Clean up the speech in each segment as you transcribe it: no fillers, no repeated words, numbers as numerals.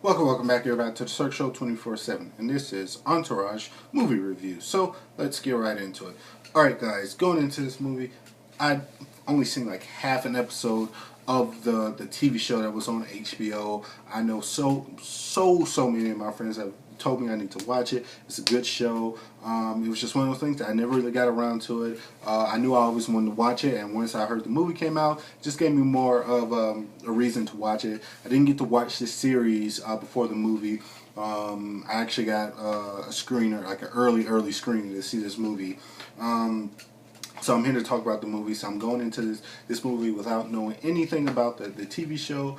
Welcome back everybody to the Cirque Show 24/7, and this is Entourage movie review. So let's get right into it. All right, guys, going into this movie, I only seen like half an episode of the TV show that was on HBO. I know so many of my friends have told me I need to watch it. It's a good show. It was just one of those things that I never really got around to it. I knew I always wanted to watch it, and once I heard the movie came out, it just gave me more of a reason to watch it. I didn't get to watch this series before the movie. I actually got a screener, like an early screening to see this movie. So I'm here to talk about the movie. So I'm going into this movie without knowing anything about the TV show,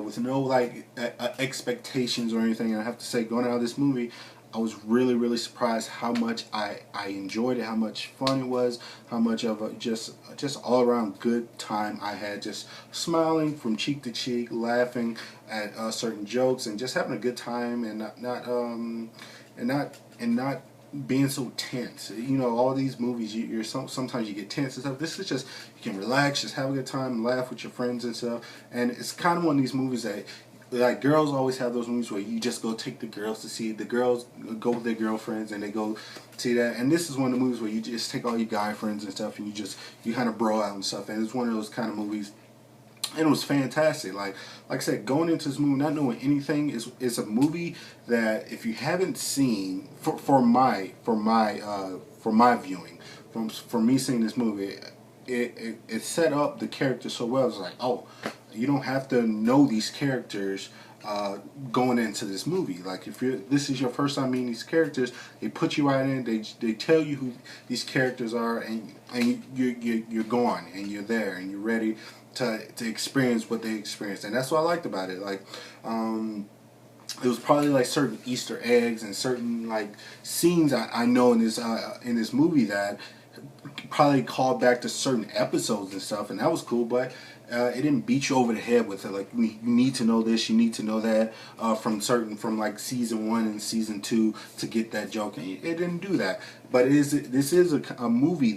with no like expectations or anything. And I have to say, going out of this movie, I was really surprised how much I enjoyed it, how much fun it was, how much of a just all around good time I had, just smiling from cheek to cheek, laughing at certain jokes, and just having a good time, and not being so tense. You know, all these movies, sometimes you get tense and stuff. This is just, you can relax, just have a good time, laugh with your friends and stuff. And it's kind of one of these movies that, like, girls always have those movies where you just go take the girls to see it. The girls go with their girlfriends and they go see that. And this is one of the movies where you just take all your guy friends and stuff, and you kind of bro out and stuff. And it's one of those kind of movies. And it was fantastic. Like I said, going into this movie not knowing anything is a movie that, if you haven't seen, for my viewing, for me seeing this movie, it set up the characters so well. It's like, oh, you don't have to know these characters going into this movie. Like, if this is your first time meeting these characters, they put you right in. They tell you who these characters are, and you're going, and you're there, and you're ready to experience what they experienced. And that's what I liked about it. Like, it was probably like certain Easter eggs and certain like scenes I know in this movie that probably called back to certain episodes and stuff, and that was cool. But it didn't beat you over the head with it. Like, you need to know this, you need to know that from like season 1 and season 2 to get that joke. And it didn't do that. But this is a movie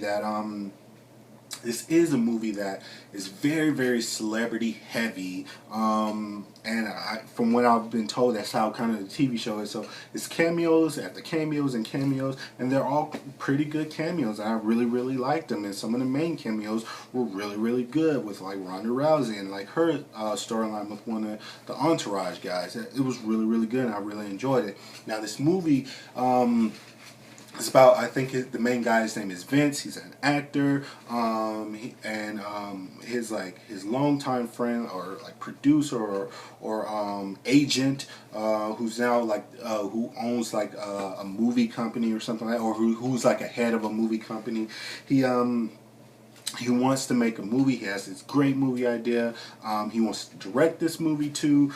that is very celebrity heavy, and from what I've been told, that's how kind of the TV show is. So it's cameos after cameos and cameos, and they're all pretty good cameos. I really liked them, and some of the main cameos were really good, with like Ronda Rousey and like her storyline with one of the Entourage guys. It was really good, and I really enjoyed it. Now, this movie, it's about, I think the main guy's name is Vince. He's an actor, his longtime friend or like producer or agent, who's now like who owns like a movie company or something like that, or who's like a head of a movie company. He wants to make a movie. He has this great movie idea. He wants to direct this movie too.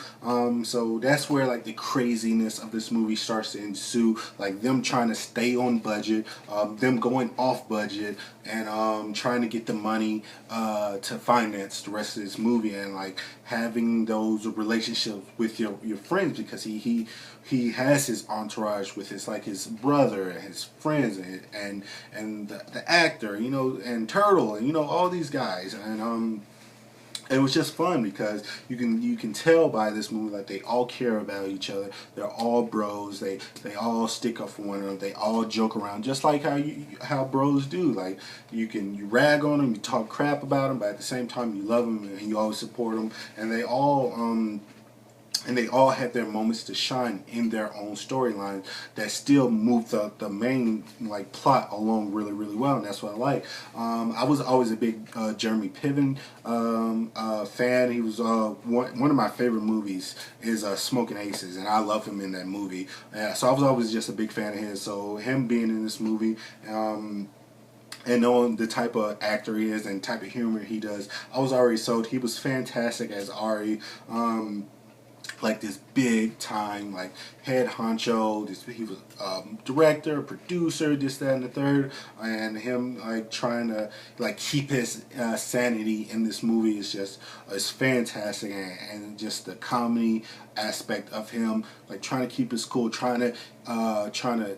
So that's where like the craziness of this movie starts to ensue. Like, them trying to stay on budget, them going off budget, and trying to get the money to finance the rest of this movie, and like having those relationships with your friends, because he has his entourage with his brother and his friends, and the actor, you know, and Turtle, and you know, all these guys. And it was just fun, because you can tell by this movie that they all care about each other. They're all bros. They all stick up for one another. They all joke around, just like how bros do. Like, you rag on them, you talk crap about them, but at the same time you love them and you always support them. And they all had their moments to shine in their own storyline that still moved the main like plot along really well, and that's what I like. I was always a big Jeremy Piven fan. He was one of my favorite movies is Smoking Aces, and I love him in that movie. So I was always just a big fan of his. So him being in this movie, and knowing the type of actor he is and type of humor he does, I was already sold. He was fantastic as Ari. Like this big time, like head honcho. He was director, producer, this, that, and the third, and him like trying to like keep his sanity in this movie is fantastic, and just the comedy aspect of him, like trying to keep his cool, trying to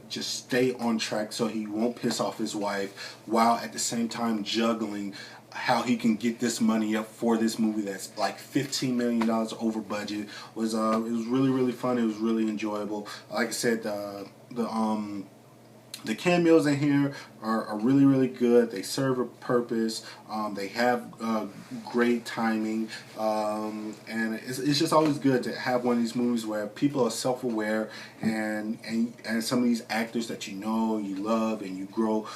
just stay on track so he won't piss off his wife, while at the same time juggling how he can get this money up for this movie that's like $15 million over budget was it was really fun. It was really enjoyable. Like I said, the cameos in here are really good. They serve a purpose. They have great timing, and it's just always good to have one of these movies where people are self-aware, and some of these actors that you know, you love, and you grow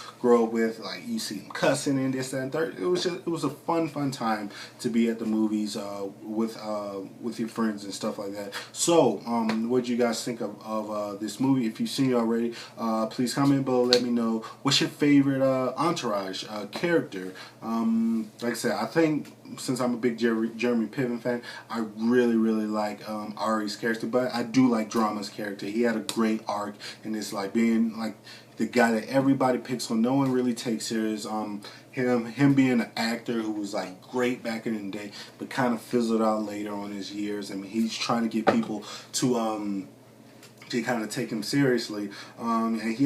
up with, like you see them cussing and this, that, and third. It was a fun time to be at the movies with your friends and stuff like that. So, what do you guys think of this movie? If you've seen it already, please comment below. Let me know what's your favorite Entourage character. Like I said, I think since I'm a big Jeremy Piven fan, I really like Ari's character, but I do like Drama's character. He had a great arc, and it's like being like the guy that everybody picks on, no one really takes serious. Him being an actor who was like great back in the day, but kind of fizzled out later on his years. I mean, he's trying to get people to kind of take him seriously, and he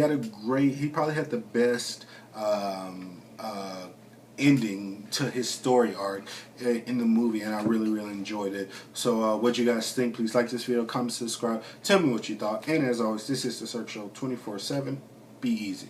probably had the best ending to his story arc in the movie, and I really enjoyed it. So what you guys think? Please like this video, comment, subscribe, tell me what you thought, and as always, this is the Cirque Show 24/7. Be easy.